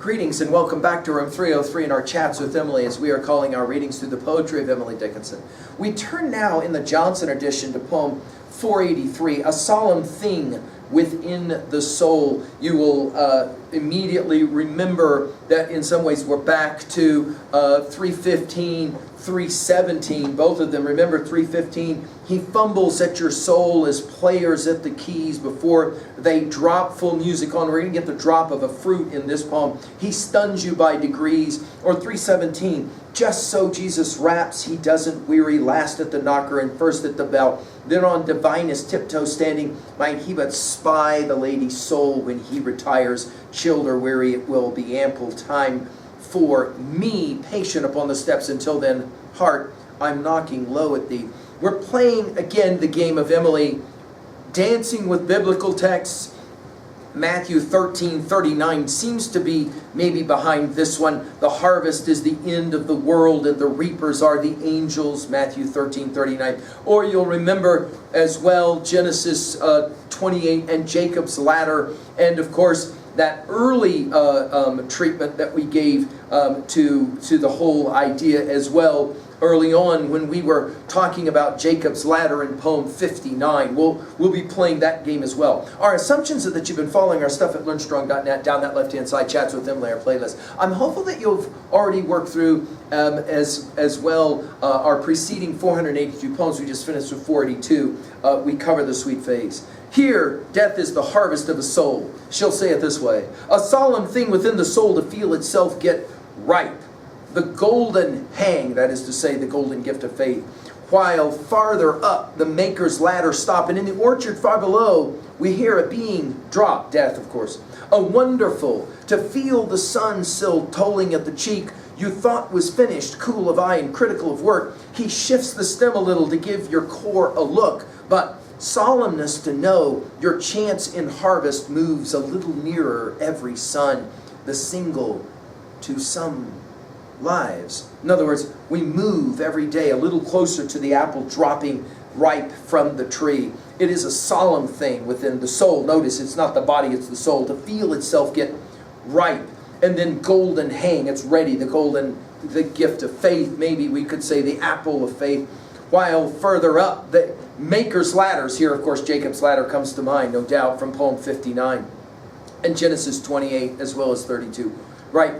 Greetings and welcome back to room 303 in our chats with Emily as we are calling our readings through the poetry of Emily Dickinson. We turn now in the Johnson edition to poem 483, A Solemn Thing Within the Soul. You will immediately remember that in some ways we're back to 315, 317, both of them. Remember 315, he fumbles at your soul as players at the keys before they drop full music on. We're going to get the drop of a fruit in this poem. He stuns you by degrees. Or 317, just so Jesus raps, he doesn't weary, last at the knocker and first at the bell. Then on divinest tiptoe standing, might he but spy the lady's soul when he retires. Chilled or weary, it will be ample time for me, patient upon the steps. Until then, heart, I'm knocking low at thee. We're playing again the game of Emily, dancing with biblical texts. Matthew 13:39 seems to be maybe behind this one. The harvest is the end of the world and the reapers are the angels, Matthew 13:39. Or you'll remember as well Genesis 28 and Jacob's ladder, and of course that early treatment that we gave to the whole idea as well early on when we were talking about Jacob's ladder in poem 59. We'll be playing that game as well. Our assumptions are that you've been following our stuff at learnstrong.net, down that left-hand side, Chats with Emily, our playlist. I'm hopeful that you've already worked through as well our preceding 482 poems. We just finished with 482. We cover the sweet phase. Here, death is the harvest of a soul. She'll say it this way: a solemn thing within the soul to feel itself get ripe. The golden hang, that is to say, the golden gift of faith, while farther up the maker's ladder stop, and in the orchard far below we hear a being drop, death of course. A wonderful, to feel the sun still tolling at the cheek, you thought was finished, cool of eye and critical of work. He shifts the stem a little to give your core a look, but solemnness to know your chance in harvest moves a little nearer every sun, the single to some lives. In other words, we move every day a little closer to the apple dropping ripe from the tree. It is a solemn thing within the soul. Notice it's not the body, it's the soul. To feel itself get ripe. And then golden hang, it's ready. The gift of faith, maybe we could say the apple of faith. While further up, the maker's ladders, here of course Jacob's ladder comes to mind, no doubt, from poem 59. And Genesis 28 as well as 32. Right?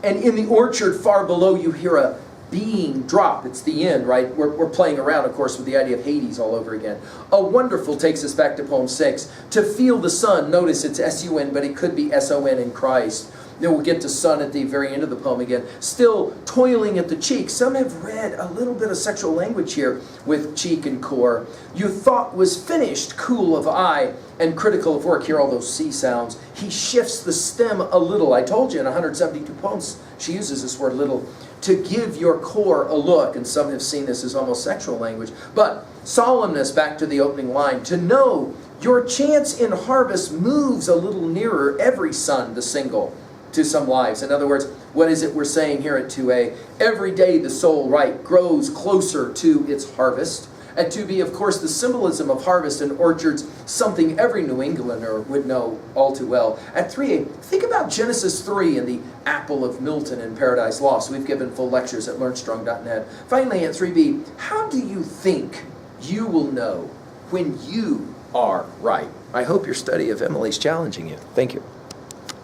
And in the orchard far below, you hear a being drop. It's the end, right? We're playing around, of course, with the idea of Hades all over again. A wonderful takes us back to poem 6. To feel the sun, notice it's S-U-N, but it could be S-O-N in Christ. Then we'll get to sun at the very end of the poem again. Still toiling at the cheek. Some have read a little bit of sexual language here with cheek and core. You thought was finished, cool of eye and critical of work. Hear all those C sounds. He shifts the stem a little. I told you in 172 poems she uses this word little. To give your core a look. And some have seen this as almost sexual language. But solemnness, back to the opening line. To know your chance in harvest moves a little nearer every sun, the single, to some lives. In other words, what is it we're saying here at 2a? Every day the soul, right, grows closer to its harvest. At 2b, of course, the symbolism of harvest and orchards, something every New Englander would know all too well. At 3a, think about Genesis 3 and the apple of Milton and Paradise Lost. We've given full lectures at learnstrong.net. Finally, at 3b, how do you think you will know when you are right? I hope your study of Emily's challenging you. Thank you.